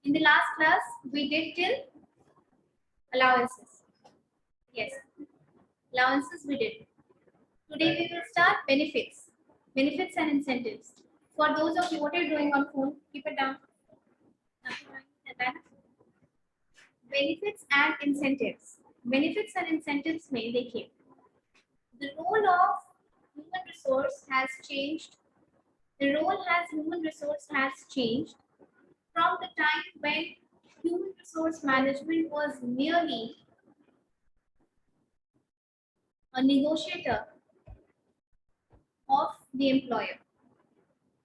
In the last class, we did till allowances. Yes, allowances we did. Today we will start benefits, benefits and incentives. For those of you what are you doing on phone, keep it down. Benefits and incentives. Benefits and incentives में देखिए, the role of human resource has changed. The role as human resource has changed from the time when human resource management was merely a negotiator of the employer.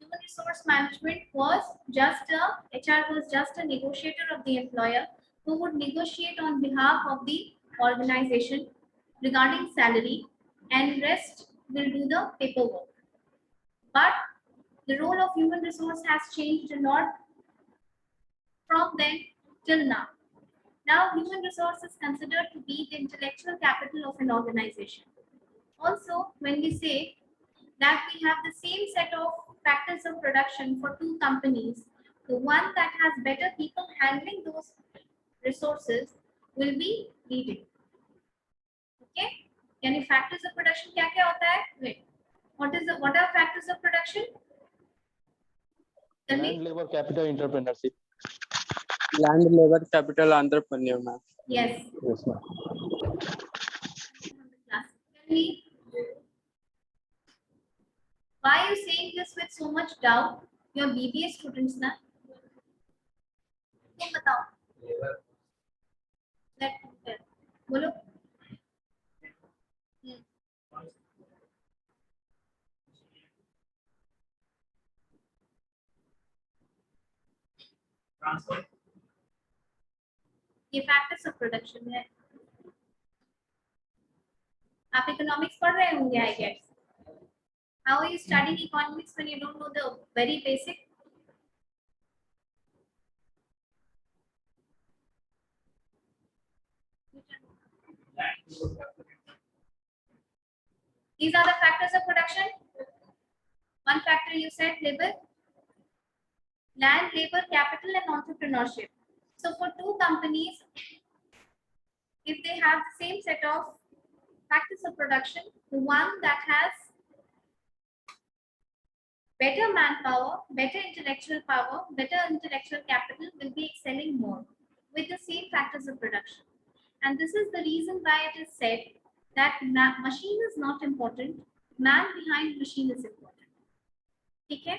Human resource management was just HR was just a negotiator of the employer who would negotiate on behalf of the organization regarding salary, and rest will do the paperwork. But the role of human resource has changed a lot from then till now. Now, human resource is considered to be the intellectual capital of an organization. Also, when we say that we have the same set of factors of production for two companies, the one that has better people handling those resources will be leading. Okay? यानी factors of production क्या क्या होता है? Wait, what are factors of production? Land, labor, capital, entrepreneurship. Land, labor, capital, entrepreneur, ma'am. Yes. Yes, ma'am. Tell me, why are you saying this with so much doubt? You are BBA students ना? तुम बताओ. बोलो. Transport. ये factors of production है. आप economics पढ़ रहे होंगे I guess. How are you studying economics when you don't know the very basic? These are the factors of production. One factor you said labor, land, labor, capital, and entrepreneurship. So for two companies, if they have the same set of factors of production, the one that has better manpower, better intellectual power, better intellectual capital will be excelling more with the same factors of production. And this is the reason why it is said that machine is not important, man behind machine is important. ठीक है?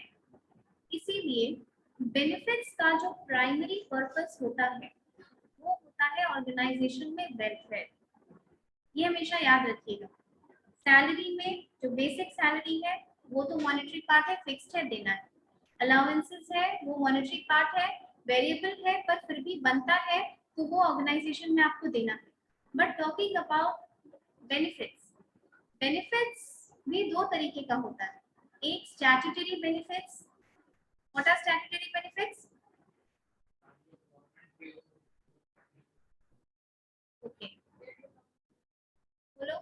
इसीलिए benefits का जो primary purpose होता है वो होता है ऑर्गेनाइजेशन में वेलफेयर. ये हमेशा याद रखिएगा. सैलरी में जो बेसिक सैलरी है वो तो मॉनेटरी पार्ट है, फिक्स्ड है, देना है. अलाउंसेस है वो मॉनेटरी पार्ट है, वेरिएबल है पर फिर भी बनता है तो वो ऑर्गेनाइजेशन में आपको देना है. But talking about benefits, benefits भी दो तरीके का होता है. एक statutory benefits. What are statutory benefits? Okay, बोलो.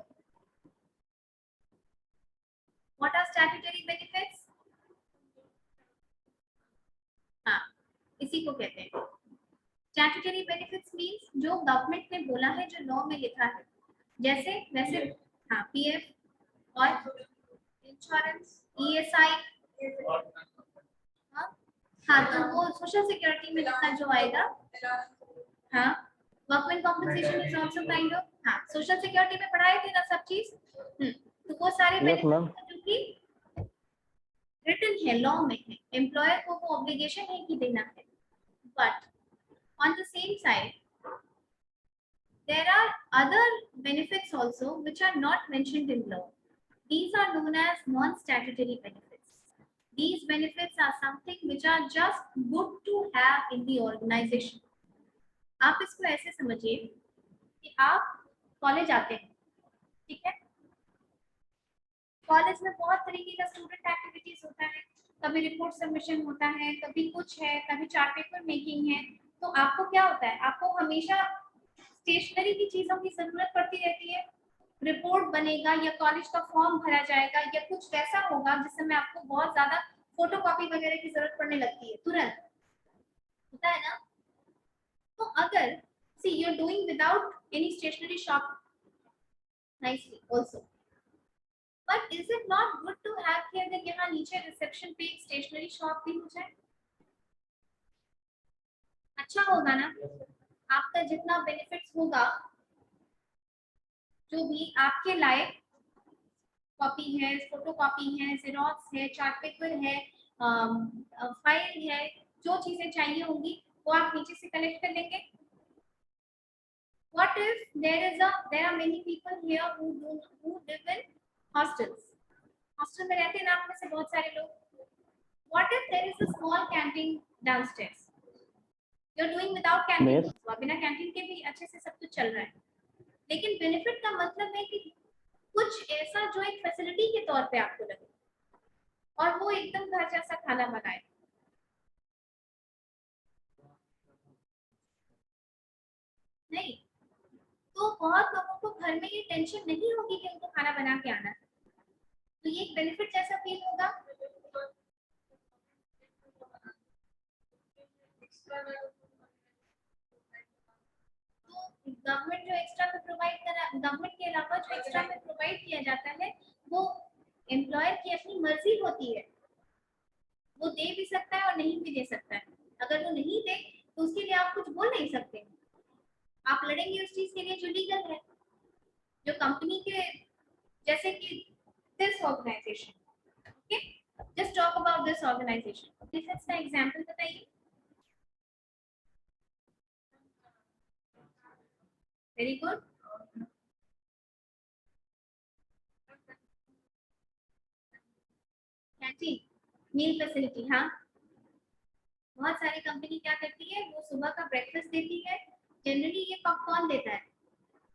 What are statutory benefits? हाँ, इसी को कहते हैं. Statutory benefits means जो गवर्नमेंट ने बोला है, जो लॉ में लिखा है. जैसे वैसे हाँ, पीएफ और इंश्योरेंस, ईएसआई. हाँ, तो वो सोशल सिक्योरिटी में लिखा जो आएगा. हाँ, workman compensation is also kind of. हाँ, सोशल सिक्योरिटी में पढ़ाए थे ना सब चीज. तो वो सारे बेनिफिट्स जो कि रिटन है, लॉ में है, एम्प्लॉयर को वो ऑब्लिगेशन है कि देना है. But on the same side there are other benefits also which are not mentioned in law. These are known as non-statutory benefits. These benefits are something which are just good to have in the organization. आप इसको ऐसे समझिए कि आप college आते हैं, ठीक है? कॉलेज में बहुत तरीके का स्टूडेंट एक्टिविटीज होता है. कभी रिपोर्ट सबमिशन होता है, कभी कुछ है, कभी चार्ट पेपर मेकिंग है. तो आपको क्या होता है, आपको हमेशा स्टेशनरी की चीजों की जरूरत पड़ती रहती है. रिपोर्ट बनेगा या कॉलेज का फॉर्म भरा जाएगा या कुछ वैसा होगा जिसमें आपको बहुत ज्यादा फोटोकॉपी वगैरह की जरूरत पड़ने लगती है तुरंत. होता है ना? see, you're doing without any stationery shop nicely also. But is it not good to have कि अगर यहाँ नीचे रिसेप्शन पे एक स्टेशनरी शॉप भी हो जाए? अच्छा होगा ना? आपका जितना बेनिफिट्स होगा, जो भी आपके लायक कॉपी है, फोटो कॉपी है, जेरोक्स है, चार्ट पेपर है, फाइल है, जो चीजें चाहिए होंगी वो आप नीचे से कलेक्ट कर लेंगे. What if there are many people here who live in hostels? Hostel में रहते हैं ना आप में से बहुत सारे लोग. What if there is a small canteen downstairs? You're doing without canteen. Yes. तो बिना कैंटीन के भी अच्छे से सब कुछ चल रहा है. लेकिन बेनिफिट का मतलब है कि कुछ ऐसा जो एक फैसिलिटी के तौर पे आपको लगे और वो एकदम घर जैसा खाना बनाए. नहीं तो बहुत लोगों को घर में ये टेंशन नहीं होगी कि उनको खाना बना के आना है. तो ये एक बेनिफिट जैसा फील होगा. तो गवर्नमेंट जो एक्स्ट्रा में प्रोवाइड करा, गवर्नमेंट के अलावा जो एक्स्ट्रा में प्रोवाइड किया जाता है वो एम्प्लॉयर की अपनी मर्जी होती है. वो दे भी सकता है और नहीं भी दे सकता है. अगर वो नहीं दे तो उसके लिए आप कुछ बोल नहीं सकते. आप लड़ेंगे उस चीज के लिए जो लीगल है, जो कंपनी के, जैसे कि this organisation. Okay, just talk about this organisation. Defence का एग्जांपल बताइए. Very good. Canteen, meal facility. हाँ, बहुत सारी कंपनी क्या करती है, वो सुबह का ब्रेकफास्ट देती है. जनरली ये पॉपकॉर्न देता है.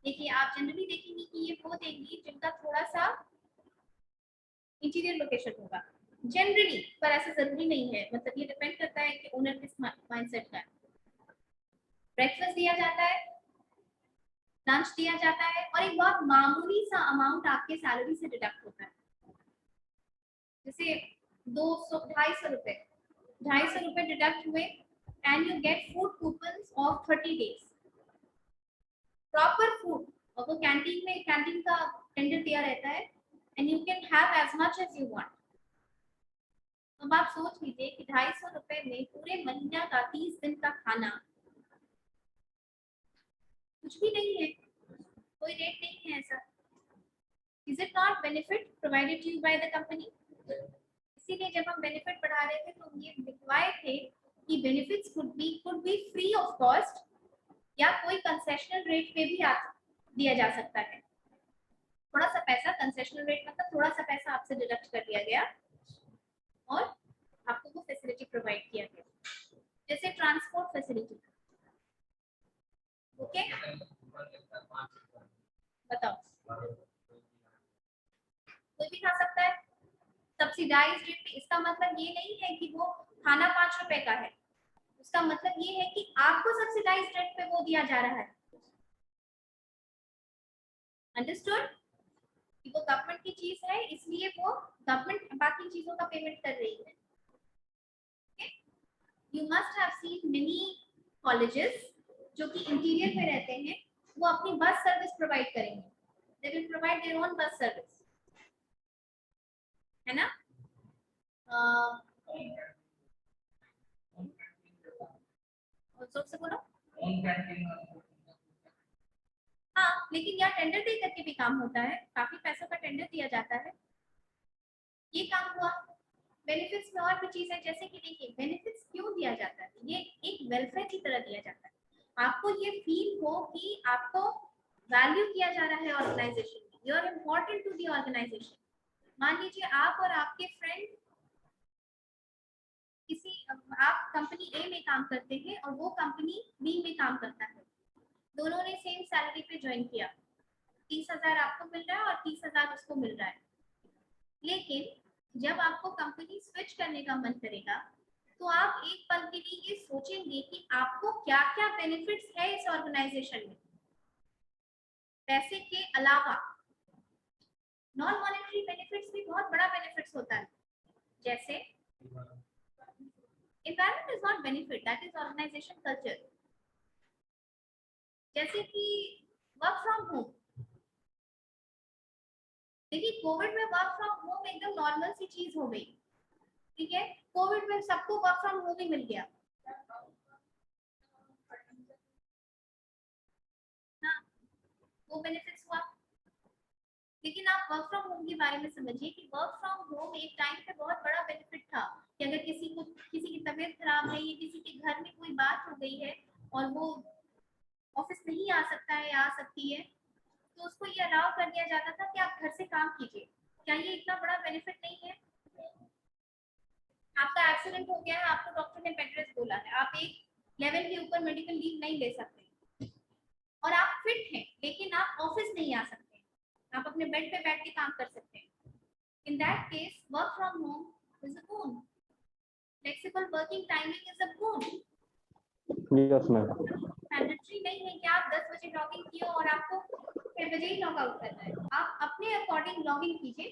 देखिए आप जनरली देखेंगे कि ये वो देंगी जिनका थोड़ा सा इंटीरियर लोकेशन होगा जनरली, पर ऐसा जरूरी नहीं है. मतलब ये डिपेंड करता है कि ओनर किस माइंडसेट का है. ब्रेकफास्ट दिया जाता है, लंच दिया जाता है और एक बहुत मामूली सा अमाउंट आपके सैलरी से डिडक्ट होता है. जैसे 200-250 रुपए डिडक्ट हुए and you get food coupons of 30 days. Proper food. और वो कैंटीन में, कैंटीन का टेंडर दिया रहता है and you can have as much as you want. अब आप सोच लीजिए कि 250 रुपए में पूरे महीना का 30 दिन का खाना कुछ भी नहीं है. कोई रेट नहीं है ऐसा. Is it not benefit provided to you by the company? इसीलिए जब हम बेनिफिट बढ़ा रहे थे तो हम ये लिखवाए थे कि benefits could be free of cost या कोई कंसेशनल रेट पे भी दिया जा सकता है. थोड़ा सा पैसा, कंसेशनल रेट मतलब थोड़ा सा पैसा आपसे डिडक्ट कर दिया गया और आपको वो फैसिलिटी प्रोवाइड किया गया. जैसे ट्रांसपोर्ट फैसिलिटी. ओके, बताओ. कोई भी खा सकता है सब्सिडाइज्ड रेट पे. इसका मतलब ये नहीं है कि वो खाना 5 रुपए का है. उसका मतलब ये है कि आपको सब्सिडाइज्ड रेट पे वो दिया जा रहा है. अंडरस्टूड? कि वो गवर्नमेंट की चीज है इसलिए वो गवर्नमेंट बाकी चीजों का पेमेंट कर रही है. You must have seen many colleges जो कि इंटीरियर में रहते हैं, वो अपनी बस सर्विस प्रोवाइड करेंगे. They will provide their own bus service, है ना? जोर से बोलो. हाँ, लेकिन यहाँ टेंडर दे करके भी काम होता है. काफी पैसों का टेंडर दिया जाता है. ये काम हुआ. बेनिफिट्स में और भी चीज है. जैसे कि देखिए बेनिफिट्स क्यों दिया जाता है, ये एक वेलफेयर की तरह दिया जाता है. आपको ये फील हो कि आपको वैल्यू किया जा रहा है ऑर्गेनाइजेशन में. You are important to the organisation. मान लीजिए आप और आपके फ्रेंड आप कंपनी ए में काम करते हैं और वो कंपनी बी में काम करता है. दोनों ने सेम सैलरी पे ज्वाइन किया. 30,000 आपको मिल रहा है और 30,000 उसको मिल रहा है. लेकिन जब आपको कंपनी स्विच करने का मन करेगा तो आप एक पल के लिए ये सोचेंगे कि आपको क्या क्या बेनिफिट्स है इस ऑर्गेनाइजेशन में. पैसे के अलावा नॉन मॉनेटरी बेनिफिट्स भी बहुत बड़ा बेनिफिट्स होता है. जैसे environment is not benefit, that is organization culture. जैसे कि वर्क फ्रॉम होम, देखिए कोविड में वर्क फ्रॉम होम एकदम नॉर्मल सी चीज हो गई, ठीक है, कोविड में सबको वर्क फ्रॉम होम ही मिल गया। हाँ, वो बेनिफिट्स हुआ। लेकिन आप वर्क फ्रॉम होम के बारे में समझिए कि वर्क फ्रॉम होम एक टाइम पे बहुत बड़ा बेनिफिट था कि अगर किसी की तबीयत खराब है या किसी के घर में कोई बात हो गई है और वो ऑफिस नहीं आ सकता है या आ सकती है, तो उसको ये अलाउ कर दिया जाता था कि आप घर से काम कीजिए। क्या ये इतना बड़ा बेनिफिट नहीं है? आपका एक्सीडेंट हो गया है, आपको डॉक्टर ने बेड रेस्ट बोला है, आप एक लेवल के ऊपर मेडिकल लीव नहीं ले सकते और आप फिट हैं लेकिन आप ऑफिस नहीं आ सकते, आप अपने बेड पे बैठ के काम कर सकते हैं। In that case, work from home is a boon. Flexible working timing is a boon. Yes, ma'am. Mandatory नहीं है कि आप 10 बजे लॉगिन किए और आपको 6 बजे ही लॉग आउट करना है। आप अपने अकॉर्डिंग लॉगिन कीजिए,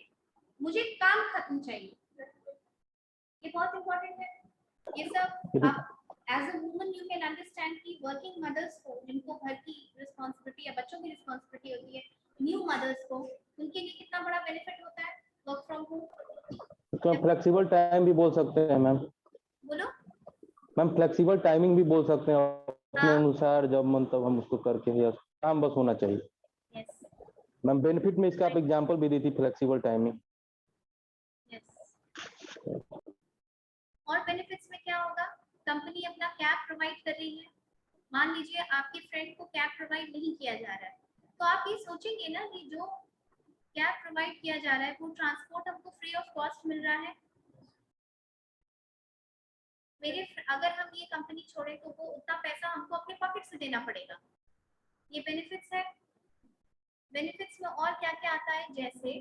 मुझे काम खत्म चाहिए, ये बहुत इंपॉर्टेंट है। ये सब आप as a woman you can understand कि वर्किंग मदर्स को, जिनको घर की रिस्पांसिबिलिटी या बच्चों की रिस्पांसिबिलिटी होती है, न्यू मदर्स को, उनके लिए कितना बड़ा बेनिफिट होता है वर्क फ्रॉम होम। तो फ्लेक्सिबल टाइम भी बोल सकते हैं मैम। बोलो। मैम फ्लेक्सिबल टाइमिंग भी बोल सकते हैं, अपने हाँ, अनुसार जब मन तब हम उसको करके, यस काम बस होना चाहिए। यस मैम बेनिफिट में इसका आप एग्जांपल भी दी थी, फ्लेक्सिबल टाइमिंग। यस। और बेनिफिट्स में क्या होगा? कंपनी अपना कैब प्रोवाइड कर रही है। मान लीजिए आपके फ्रेंड को कैब प्रोवाइड नहीं किया जा रहा है, तो आप ये सोचेंगे ना कि जो कैब प्रोवाइड किया जा रहा है वो ट्रांसपोर्ट हमको फ्री ऑफ कॉस्ट मिल रहा है। अगर हम ये कंपनी छोड़े तो वो उतना पैसा हमको अपने पॉकेट से देना पड़ेगा। ये बेनिफिट्स है। बेनिफिट्स में और क्या क्या आता है? जैसे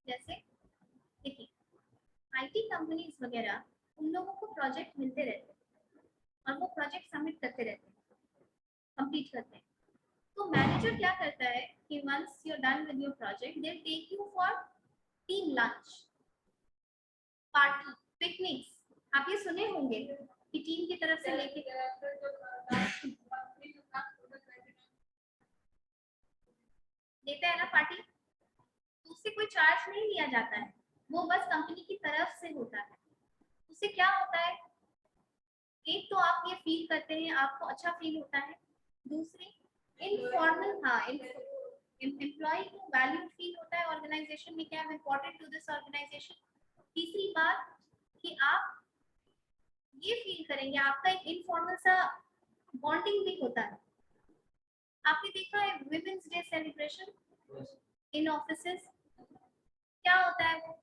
जैसे देखिए, आईटी कंपनीज वगैरह, उन लोगों को प्रोजेक्ट मिलते रहते हैं और वो प्रोजेक्ट सबमिट करते रहते हैं, कंप्लीट करते हैं। तो मैनेजर क्या करता है कि once you are done with your project, they take you for team lunch, party, picnics. आप ये सुने होंगे कि टीम की तरफ से लेके देते हैं ना पार्टी, तो उससे कोई चार्ज नहीं लिया जाता है, वो बस कंपनी की तरफ से होता है। उससे क्या होता है? एक तो आप ये फील करते हैं, आपको अच्छा फील होता है। दूसरी इनफॉर्मल, हाँ, एम्प्लॉय को वैल्यू फील होता है ऑर्गेनाइजेशन में, क्या है इंपॉर्टेंट टू दिस ऑर्गेनाइजेशन। तीसरी बात कि आप ये फील करेंगे, आपका एक इनफॉर्मल सा बॉन्डिंग भी होता है। आपने देखा है women's day celebration in offices, क्या होता है वो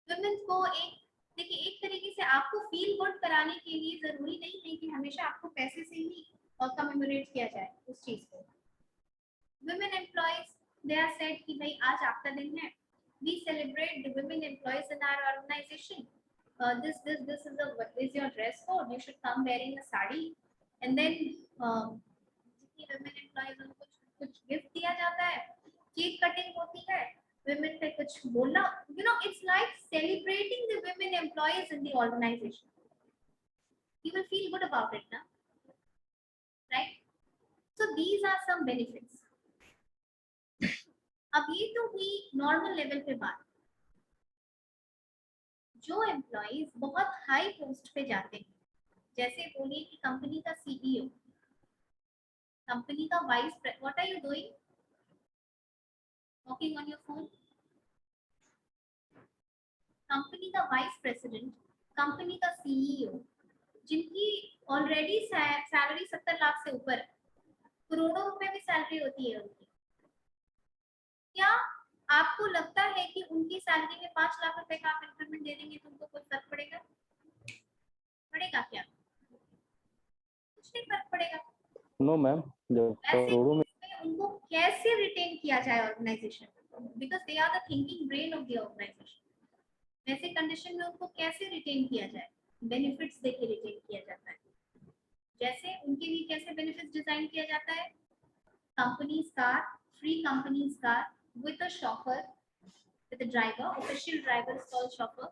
विमेंस को एक, देखिए एक तरीके से आपको फील गुड कराने के लिए जरूरी नहीं है कि हमेशा आपको पैसे से ही कमेमोरेट किया जाए उस चीज को। women employees, they are said कि भाई आज आपका दिन है, we celebrate the women employees in our organization. This is your dress code, you should come wearing a sari, and then जितनी women employees उनको कुछ गिफ्ट दिया जाता है, केक कटिंग होती है, women पे कुछ बोलना, you know, it's like celebrating the women employees in the organization. You will feel good about it, na? Right? So these are some benefits. अब ये तो हुई नॉर्मल लेवल पे बात। जो एम्प्लॉइज बहुत हाई पोस्ट पे जाते हैं, जैसे बोलिए कि कंपनी का सीईओ, कंपनी का vice, what are you doing? Talking on your phone. Company का वाइस प्रेसिडेंट, कंपनी का सीईओ, जिनकी ऑलरेडी सैलरी 70 लाख से ऊपर, करोड़ों रुपए की सैलरी होती है उनकी, क्या आपको लगता है कि उनकी सैलरी में 5 लाख रुपए का आप इंक्रीमेंट दे देंगे तो उनको कोई फर्क पड़ेगा? पड़ेगा क्या? कुछ नहीं फर्क पड़ेगा। नो मैम, जब ऐसे करोड़ों में उनको कैसे रिटेन किया जाए organisation, because they are the thinking brain of the organisation. ऐसे कंडीशन में उनको कैसे रिटेन किया जाए? बेनिफिट्स देके रिटेन किया जाता है। जैसे उनके लिए कैसे बेनिफिट्स डिजाइन किया जाता है? Companies car, free companies car with a chauffeur, with a driver, official driver is called chauffeur.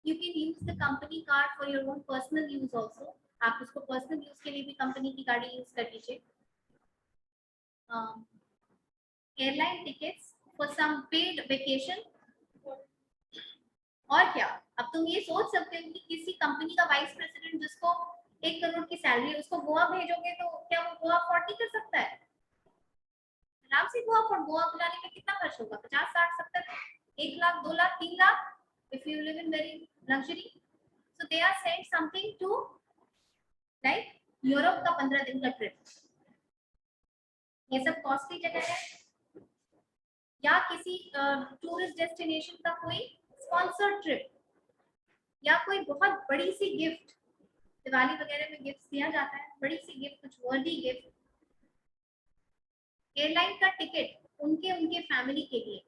You can use the company car for your own personal use also. आप उसको पर्सनल यूज के लिए भी company की गाड़ी use कर लीजिए। Airline tickets for some paid vacation. और क्या, अब तुम ये सोच सकते हो कि किसी कंपनी का वाइस प्रेसिडेंट जिसको 1 करोड़ की सैलरी है उसको गोवा भेजोगे तो क्या वो गोवा अफोर्ड नहीं कर सकता है? आराम से गोवा अफोर्ड, गोवा बुलाने में कितना खर्च होगा, 50 60 70, 1 lakh 2 lakh 3 lakh, if you live in very luxury. So they are saying something to like Europe का 15 दिन का ट्रिप, ये सब कॉस्टली जगह है। या किसी टूरिस्ट डेस्टिनेशन का कोई स्पॉन्सर्ड ट्रिप, या कोई बहुत बड़ी सी गिफ्ट, दिवाली वगैरह में गिफ्ट दिया जाता है, बड़ी सी गिफ्ट, कुछ वर्दी गिफ्ट। एयरलाइन का टिकट उनके उनके फैमिली के लिए,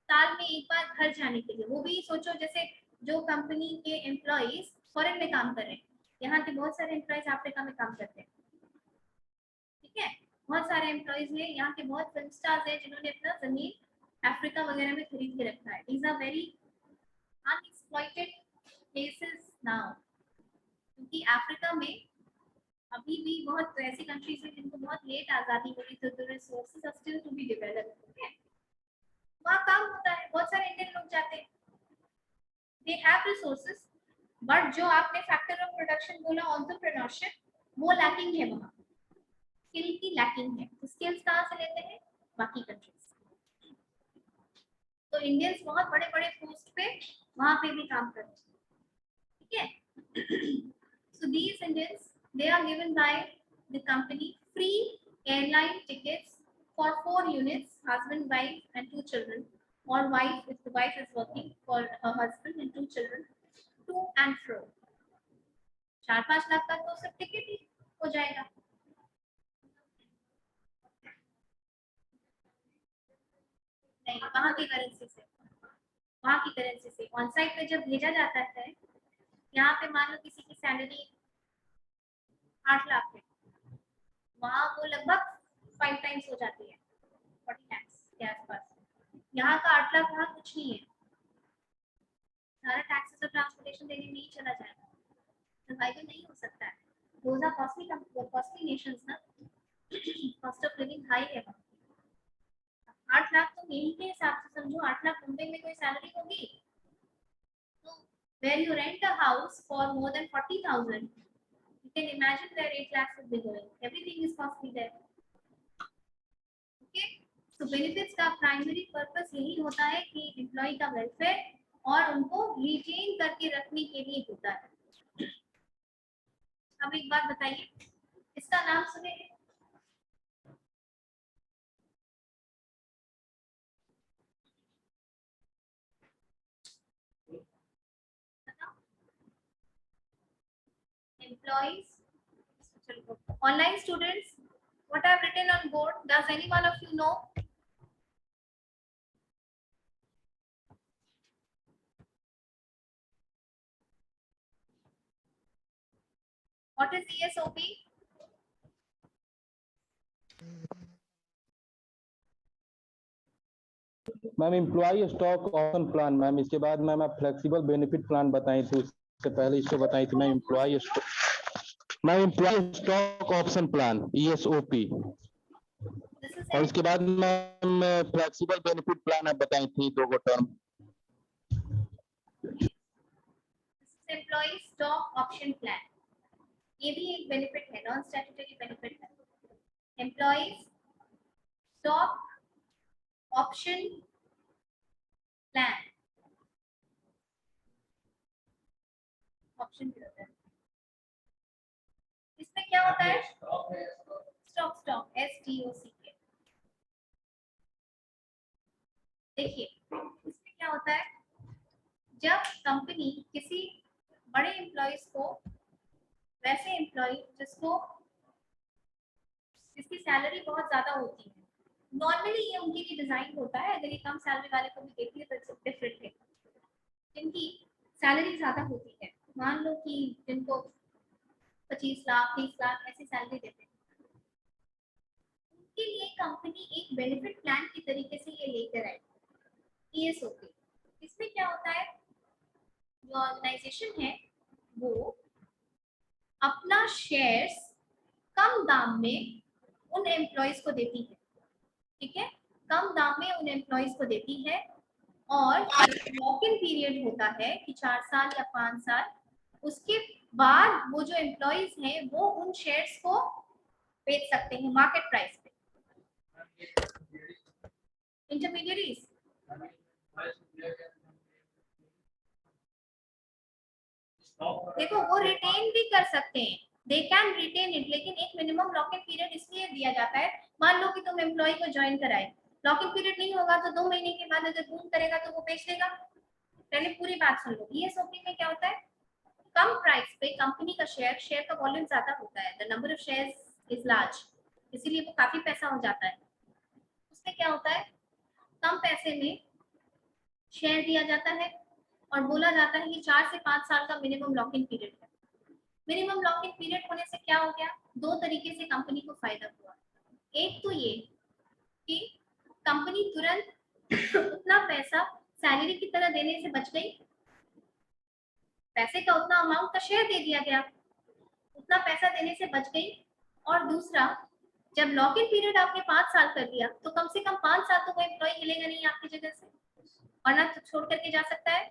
साल में एक बार घर जाने के लिए। वो भी सोचो जैसे जो कंपनी के एम्प्लॉइज फॉरेन में काम कर रहे हैं, यहाँ के बहुत सारे एम्प्लॉइज अफ्रीका में काम करते हैं, ठीक है, बहुत सारे एम्प्लॉइज हैं, यहाँ के बहुत फिल्म स्टार्स हैं जिन्होंने अपना जमीन अफ्रीका वगैरह में खरीद के रखा है। These are very unexploited places now, क्योंकि अफ्रीका में अभी भी बहुत ऐसी कंट्रीज हैं जिनको बहुत लेट आजादी मिली, तो the resources are still to be developed. Okay, वहाँ काम होता है, बहुत सारे इंडियन लोग जाते हैं, दे हैव रिसोर्सेज, बट जो आपने फैक्टर ऑफ प्रोडक्शन बोला एंटरप्रेन्योरशिप, वो लैकिंग है, वहाँ स्किल की लैकिंग है। तो स्किल्स कहाँ से लेते हैं? बाकी कंट्रीज। तो इंडियंस बहुत बड़े बड़े पोस्ट पे वहाँ पे भी काम करते हैं, ठीक है। So these Indians, they are given by the company free airline tickets for 4 units, husband, wife, and 2 children, or wife if the wife is working, for her husband and 2 children, to and fro. 4-5 lakh का तो सिर्फ ticket ही हो जाएगा। नहीं, वहाँ की currency से, वहाँ की करेंसी से ऑन साइट पे जब भेजा जाता है, यहाँ पे मान लो किसी की सैलरी 8 लाख है, वहाँ वो लगभग 5 टाइम्स हो जाती है, 40 lakhs के आसपास। यहाँ का 8 लाख वहाँ कुछ नहीं है, सारा टैक्सेस और ट्रांसपोर्टेशन देने में ही चला जाएगा, सर्वाइवल नहीं हो सकता है। दोज आर कॉस्टली नेशंस ना, कॉस्ट ऑफ लिविंग हाई है वहाँ। 8 लाख तो यही के हिसाब से समझो, 8 लाख मुंबई में कोई सैलरी होगी तो where you rent a house for more than 40,000, you can imagine where 8 lakhs would be going. Everything is costly there. Okay, so benefits का प्राइमरी पर्पस यही होता है कि एम्प्लॉय का वेलफेयर और उनको रिटेन करके रखने के लिए होता है। अब एक बात बताइए, इसका नाम सुने हैं? Employees, online students, what I've written on board, does any one of you know? What is ESOP? Ma'am employ stock option plan, ma'am इसके बाद मैम आप फ्लेक्सिबल बेनिफिट प्लान बताई थी, उससे पहले इसको बताई थी ma'am employ stock option plan ESOP, This is और उसके बाद मैम फ्लेक्सिबल बेनिफिट प्लान आप बताई थी 2 term. Employ stock option plan, ये भी एक बेनिफिट है, नॉन स्टैट्यूटरी बेनिफिट है। Employ stock option plan, option होता है, इसमें क्या होता है? Stock, stock STOCK। देखिए इसमें क्या होता है, जब कंपनी किसी बड़े एम्प्लॉइज को, वैसे एम्प्लॉय जिसकी सैलरी बहुत ज्यादा होती है, नॉर्मली ये उनके लिए डिजाइन होता है, अगर ये कम सैलरी वाले को भी देखती है तो इट्स डिफरेंट है, जिनकी सैलरी ज्यादा होती है, मान लो कि जिनको 25 लाख 30 लाख ऐसी सैलरी देते हैं, उनके लिए कंपनी एक बेनिफिट प्लान की तरीके से ये लेकर आई ESOP। इसमें क्या होता है, जो ऑर्गेनाइजेशन है वो अपना शेयर्स कम दाम में उन एम्प्लॉयज को देती है, ठीक है, कम दाम में उन एम्प्लॉयज को देती है, और लॉक इन पीरियड होता है कि 4 साल या 5 साल, उसके बाद वो जो एम्प्लॉयज हैं वो उन शेयर्स को बेच सकते हैं मार्केट प्राइस पे। इंटरमीडियरीज देखो वो रिटेन भी कर सकते हैं, दे कैन रिटेन इट, लेकिन एक मिनिमम लॉक इन पीरियड इसलिए दिया जाता है, मान लो कि तुम एम्प्लॉय को ज्वाइन कराए, लॉक इन पीरियड नहीं होगा तो 2 महीने के बाद अगर बूम करेगा तो वो बेच देगा। पहले पूरी बात सुन लो, ईएसओपी में क्या होता है, कम प्राइस पे कंपनी का शेयर का वॉल्यूम ज्यादा होता है, the number of shares is large, इसीलिए वो काफी पैसा हो जाता है। उसमें क्या होता है, कम पैसे में शेयर दिया जाता है और बोला जाता है कि 4 से 5 साल का मिनिमम लॉक इन पीरियड है। मिनिमम लॉक इन पीरियड होने से क्या हो गया, 2 तरीके से कंपनी को फायदा हुआ। एक तो ये कि कंपनी तुरंत उतना पैसा सैलरी की तरह देने से बच गई, पैसे का उतना अमाउंट का शेयर दे दिया गया, उतना पैसा देने से बच गई। और दूसरा, जब लॉक इन पीरियड आपने 5 साल कर दिया तो कम से कम 5 साल तो कोई एम्प्लॉय हिलेगा नहीं आपकी जगह से, वरना तो छोड़ करके जा सकता है,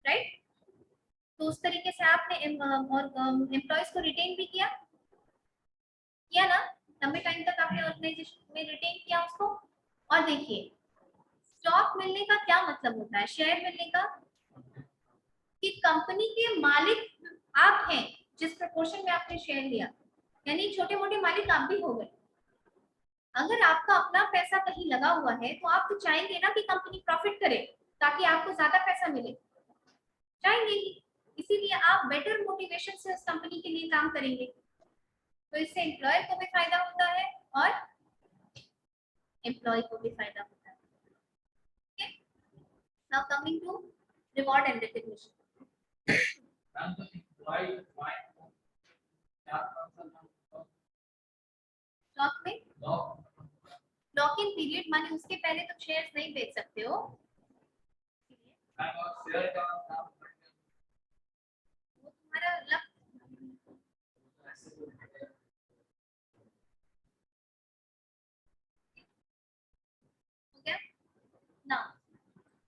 राइट। तो उस तरीके से आपने एम्प्लॉयज को रिटेन भी किया ना, लंबे टाइम तक आपने ऑर्गेनाइजेशन में रिटेन किया उसको। और देखिए स्टॉक मिलने का क्या मतलब होता है, शेयर मिलने का, कि कंपनी के मालिक आप हैं जिस प्रोपोर्शन में आपने शेयर लिया, यानी छोटे मोटे मालिक आप भी हो गए। अगर आपका अपना पैसा कहीं लगा हुआ है तो आप तो चाहेंगे ना कि कंपनी प्रॉफिट करे ताकि आपको ज्यादा पैसा मिले, चाहेंगे ही, इसीलिए आप बेटर मोटिवेशन से उस कंपनी के लिए काम करेंगे। तो इससे एम्प्लॉयर को भी फायदा होता है और एम्प्लॉय को भी फायदा होता है। Okay, now coming to reward and recognition. Stock में लॉक इन पीरियड माने उसके पहले तुम शेयर्स नहीं बेच सकते हो, वो तुम्हारा luck. Okay, now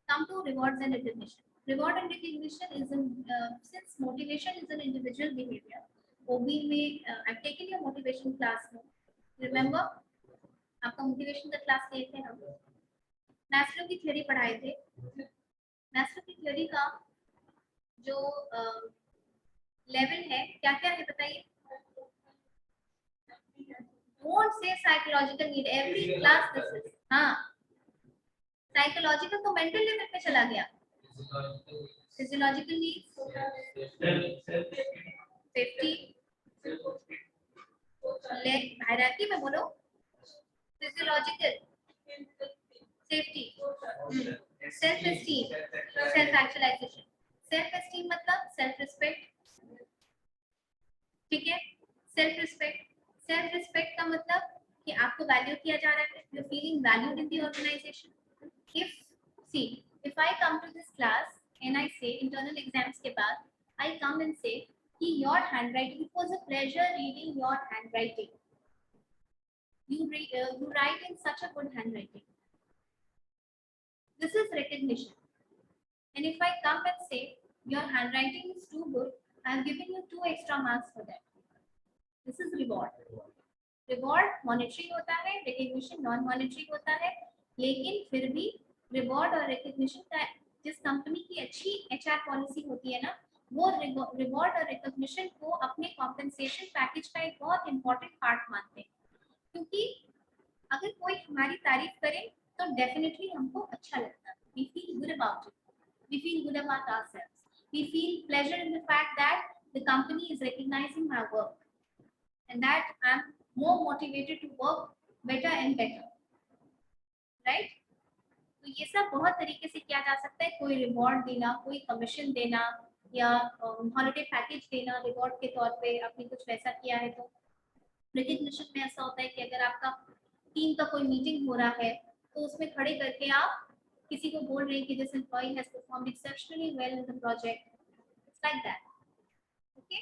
come to rewards and recognition. Reward and recognition is since motivation is an individual behavior. OB में I've taken your motivation class now. Remember आपका मोटिवेशन का क्लास लिए थे हम, मैस्लो की थ्योरी पढ़ाए थे। मैस्लो की थ्योरी का जो लेवल है क्या क्या है बताइए। Don't say psychological need, every class this is, हाँ साइकोलॉजिकल तो मेंटल लेवल पे चला गया, फिजियोलॉजिकल नीड्स, सेफ्टी, हायरार्की में बोलो, physiological safety, self esteem, self actualisation. Self esteem मतलब सेल्फ रिस्पेक्ट, ठीक है, सेल्फ रिस्पेक्ट। सेल्फ रिस्पेक्ट का मतलब कि आपको वैल्यू किया जा रहा है, you feeling valued in the organisation. If I come to this class and I say internal exams के बाद I come and say कि your handwriting, it was a pleasure reading your handwriting. You write in such a good handwriting. This is recognition. And if I come and say your handwriting is too good, I am giving you 2 extra marks for that. This is reward. Reward monetary होता है, recognition non monetary होता है, लेकिन फिर भी reward और recognition का जिस कंपनी की अच्छी एचआर पॉलिसी होती है ना, वो रिवॉर्ड और रिकॉग्निशन को अपने कॉम्पेंसेशन पैकेज का एक बहुत इंपॉर्टेंट पार्ट मानते हैं, क्योंकि अगर कोई हमारी तारीफ करे तो डेफिनेटली हमको अच्छा लगता है, we feel good about it, we feel good about ourselves, we feel pleasure in the fact that the company is recognising my work and that I am more motivated to work better and better, right. तो ये सब बहुत तरीके से किया जा सकता है, कोई रिवॉर्ड देना, कोई कमीशन देना, या हॉलिडे पैकेज देना रिवॉर्ड के तौर पे, आपने कुछ वैसा किया है। तो रिकॉग्निशन में ऐसा होता है कि अगर आपका टीम का कोई मीटिंग हो रहा है तो उसमें खड़े करके आप किसी को बोल रहे हैं कि this employ has performed exceptionally well in the project, it's like that. Okay,